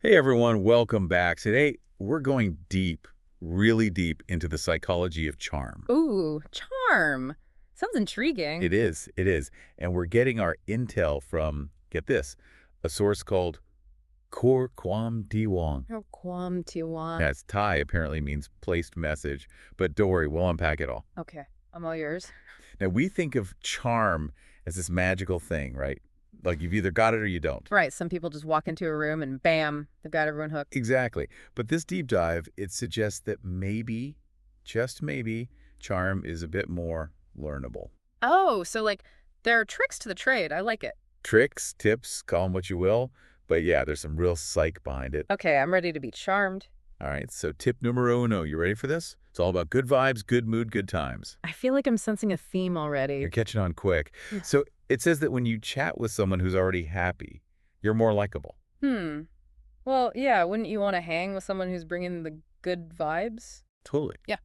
Hey everyone, welcome back. Today we're going deep, really deep into the psychology of charm. Ooh, charm. Sounds intriguing. It is. And we're getting our intel from, get this, a source called Kor Kwam Diwong. Oh, Kwam Tiwan. That's Thai apparently means placed message, but don't worry, we'll unpack it all. Okay, I'm all yours. Now we think of charm as this magical thing, right? Like you've either got it or you don't. Right, some people just walk into a room and bam, they've got everyone hooked. Exactly. But this deep dive, it suggests that maybe, just maybe, charm is a bit more learnable. Oh, so there are tricks to the trade. I like it. Tricks, tips, call them what you will. But yeah, there's some real psych behind it. Okay, I'm ready to be charmed. All right, so tip numero uno. You ready for this? It's all about good vibes, good mood, good times. I feel like I'm sensing a theme already. You're catching on quick. Yeah. So it says that when you chat with someone who's already happy, you're more likable. Hmm. Well, yeah, wouldn't you want to hang with someone who's bringing the good vibes? Totally. Yeah.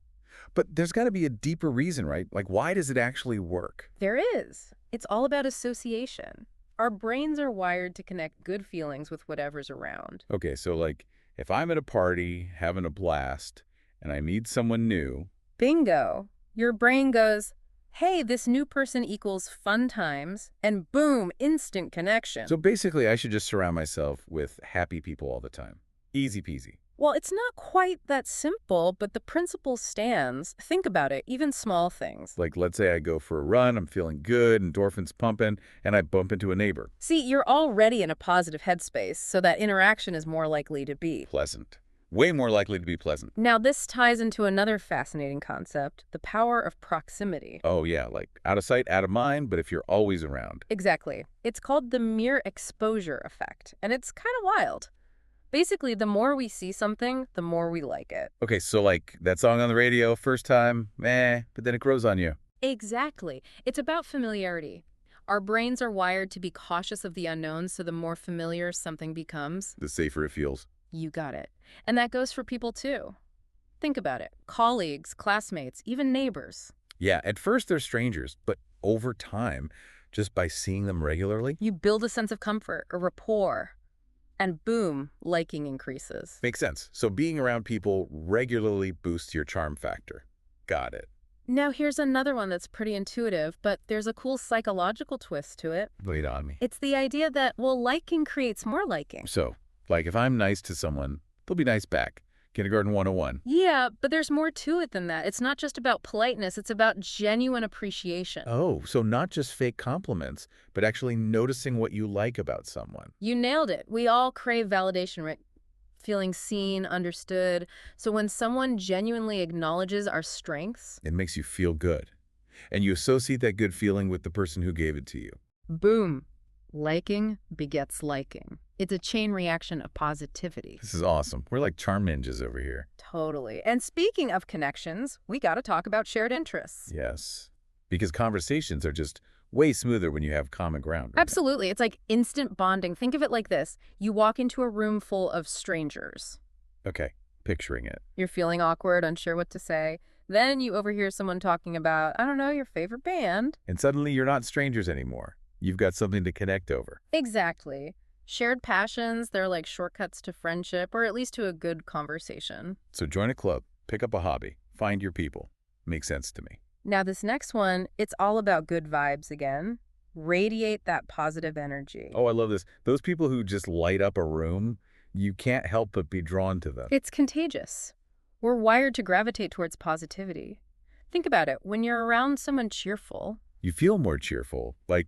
But there's got to be a deeper reason, right? Like, why does it actually work? There is. It's all about association. Our brains are wired to connect good feelings with whatever's around. Okay, so like if I'm at a party having a blast and I meet someone new, Bingo. Your brain goes, hey, this new person equals fun times, and boom, instant connection. so basically I should just surround myself with happy people all the time. Easy peasy. Well, it's not quite that simple, but the principle stands. Think about it, even small things. Like let's say I go for a run, I'm feeling good, endorphins pumping, and I bump into a neighbor. See, you're already in a positive headspace, so that interaction is more likely to be. Pleasant. Way more likely to be pleasant. Now, this ties into another fascinating concept, the power of proximity. Oh yeah, like out of sight, out of mind, but if you're always around. Exactly. It's called the mere exposure effect, and it's kind of wild. Basically, the more we see something, the more we like it. Okay, so like that song on the radio, first time, but then it grows on you. Exactly. It's about familiarity. Our brains are wired to be cautious of the unknown, so the more familiar something becomes, The safer it feels. you got it. And that goes for people too. Think about it. Colleagues, classmates, even neighbors. Yeah, at first they're strangers, but over time, just by seeing them regularly, You build a sense of comfort, a rapport, and boom, liking increases. makes sense. So being around people regularly boosts your charm factor. Got it. Now, here's another one that's pretty intuitive, but there's a cool psychological twist to it. Lay it on me. It's the idea that, well, liking creates more liking. So, like if I'm nice to someone, they'll be nice back. Kindergarten 101. Yeah, but there's more to it than that. It's not just about politeness, it's about genuine appreciation. Oh, so not just fake compliments, but actually noticing what you like about someone. You nailed it. We all crave validation, right? Feeling seen, understood. So when someone genuinely acknowledges our strengths, It makes you feel good. And you associate that good feeling with the person who gave it to you. boom, liking begets liking. It's a chain reaction of positivity. This is awesome. We're like charm ninjas over here. Totally. And speaking of connections, we got to talk about shared interests. Yes. Because conversations are just way smoother when you have common ground. Right? Absolutely. It's like instant bonding. Think of it like this. You walk into a room full of strangers. Okay, picturing it. You're feeling awkward, unsure what to say. Then you overhear someone talking about, I don't know, your favorite band. And suddenly you're not strangers anymore. You've got something to connect over. Exactly. Shared passions, they're like shortcuts to friendship, or at least to a good conversation. So join a club, pick up a hobby, find your people. Makes sense to me. Now, this next one, it's all about good vibes again. Radiate that positive energy. Oh, I love this. Those people who just light up a room, you can't help but be drawn to them. It's contagious. We're wired to gravitate towards positivity. Think about it. When you're around someone cheerful, You feel more cheerful, like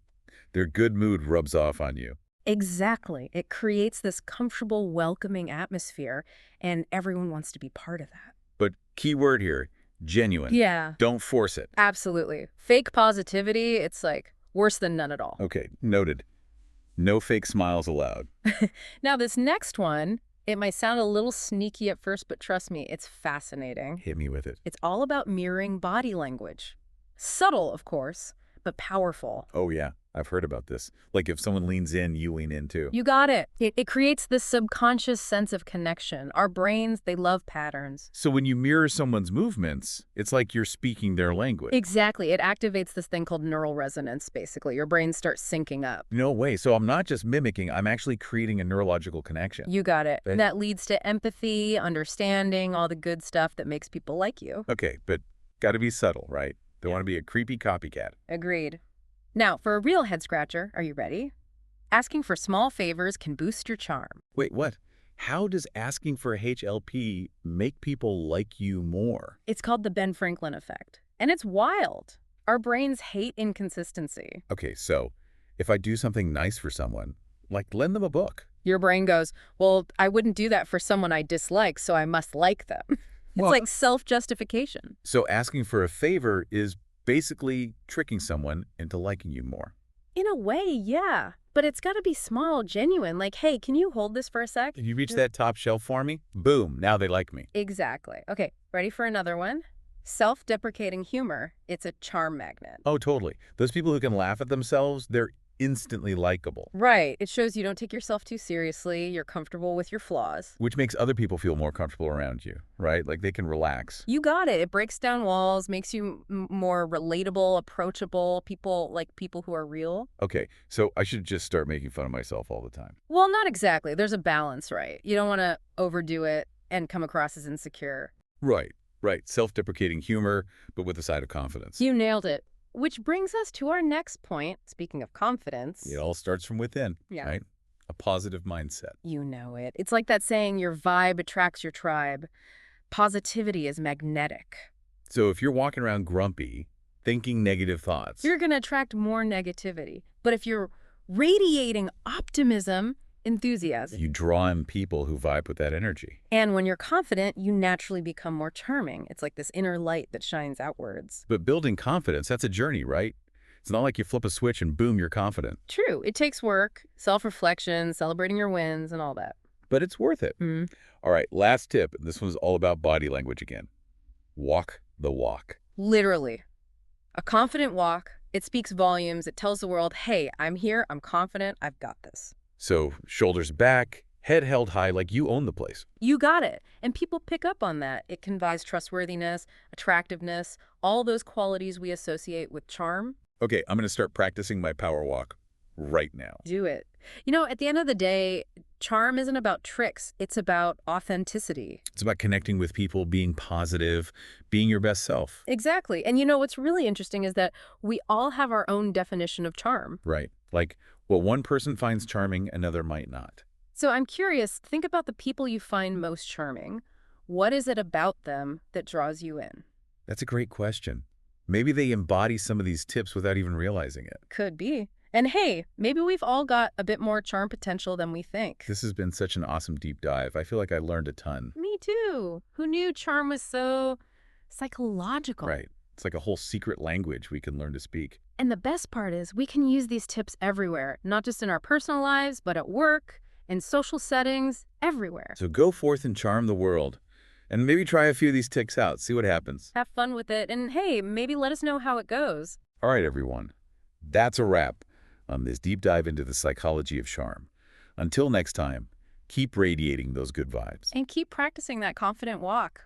their good mood rubs off on you. exactly, it creates this comfortable, welcoming atmosphere, and everyone wants to be part of that. But key word here, genuine. Yeah. Don't force it. Absolutely. Fake positivity, it's like worse than none at all. Okay, noted. No fake smiles allowed. Now, this next one, it might sound a little sneaky at first, but trust me, it's fascinating. Hit me with it. It's all about mirroring body language. Subtle, of course, but powerful. Oh yeah, I've heard about this. Like if someone leans in, you lean in too. You got it. It creates this subconscious sense of connection. Our brains, they love patterns. So when you mirror someone's movements, it's like you're speaking their language. Exactly. It activates this thing called neural resonance, basically. Your brain starts syncing up. No way. So I'm not just mimicking, I'm actually creating a neurological connection. You got it. But- That leads to empathy, understanding, all the good stuff that makes people like you. Okay, but got to be subtle, right? Don't Yeah. want to be a creepy copycat. Agreed. Now, for a real head scratcher, are you ready? Asking for small favors can boost your charm. Wait, what? How does asking for a HLP make people like you more? It's called the Ben Franklin effect. And it's wild. Our brains hate inconsistency. Okay, so if I do something nice for someone, like lend them a book. Your brain goes, well, I wouldn't do that for someone I dislike, so I must like them. It's Well- like self-justification. So asking for a favor is basically tricking someone into liking you more. In a way, yeah. But it's got to be small, genuine. Like, hey, can you hold this for a sec? If you reach that top shelf for me, boom, now they like me. Exactly. Okay, ready for another one? Self-deprecating humor. It's a charm magnet. Oh, totally. Those people who can laugh at themselves, they're instantly likable, Right. It shows you don't take yourself too seriously. You're comfortable with your flaws. which makes other people feel more comfortable around you, right? Like they can relax. You got it. It breaks down walls, makes you more relatable, approachable, people who are real. Okay, so I should just start making fun of myself all the time. Well, not exactly. There's a balance, right? You don't want to overdo it and come across as insecure. Right, right. Self-deprecating humor, but with a side of confidence. You nailed it. Which brings us to our next point. Speaking of confidence. It all starts from within, Yeah. right? A positive mindset. You know it. It's like that saying, your vibe attracts your tribe. Positivity is magnetic. So if you're walking around grumpy, thinking negative thoughts, You're going to attract more negativity. But if you're radiating optimism, enthusiasm, you draw in people who vibe with that energy. and when you're confident, you naturally become more charming. It's like this inner light that shines outwards. But building confidence, that's a journey, right? It's not like you flip a switch and boom, you're confident. True. It takes work, self-reflection, celebrating your wins, and all that. But it's worth it. Mm. All right, last tip. This one's all about body language again. Walk the walk. Literally. A confident walk, it speaks volumes. It tells the world, hey, I'm here, I'm confident, I've got this. So shoulders back, head held high like you own the place. You got it. And people pick up on that. It conveys trustworthiness, attractiveness, all those qualities we associate with charm. Okay, I'm going to start practicing my power walk right now. Do it. You know, at the end of the day, charm isn't about tricks. It's about authenticity. It's about connecting with people, being positive, being your best self. Exactly. And you know, what's really interesting is that we all have our own definition of charm. Right. Like what one person finds charming, another might not. So I'm curious, think about the people you find most charming. What is it about them that draws you in? That's a great question. Maybe they embody some of these tips without even realizing it. Could be. And hey, maybe we've all got a bit more charm potential than we think. This has been such an awesome deep dive. I feel like I learned a ton. Me too. Who knew charm was so psychological? Right. It's like a whole secret language we can learn to speak. And the best part is we can use these tips everywhere, not just in our personal lives, but at work, in social settings, everywhere. So go forth and charm the world. And maybe try a few of these tics out. See what happens. Have fun with it. And hey, maybe let us know how it goes. All right, everyone. That's a wrap on this deep dive into the psychology of charm. Until next time, keep radiating those good vibes. And keep practicing that confident walk.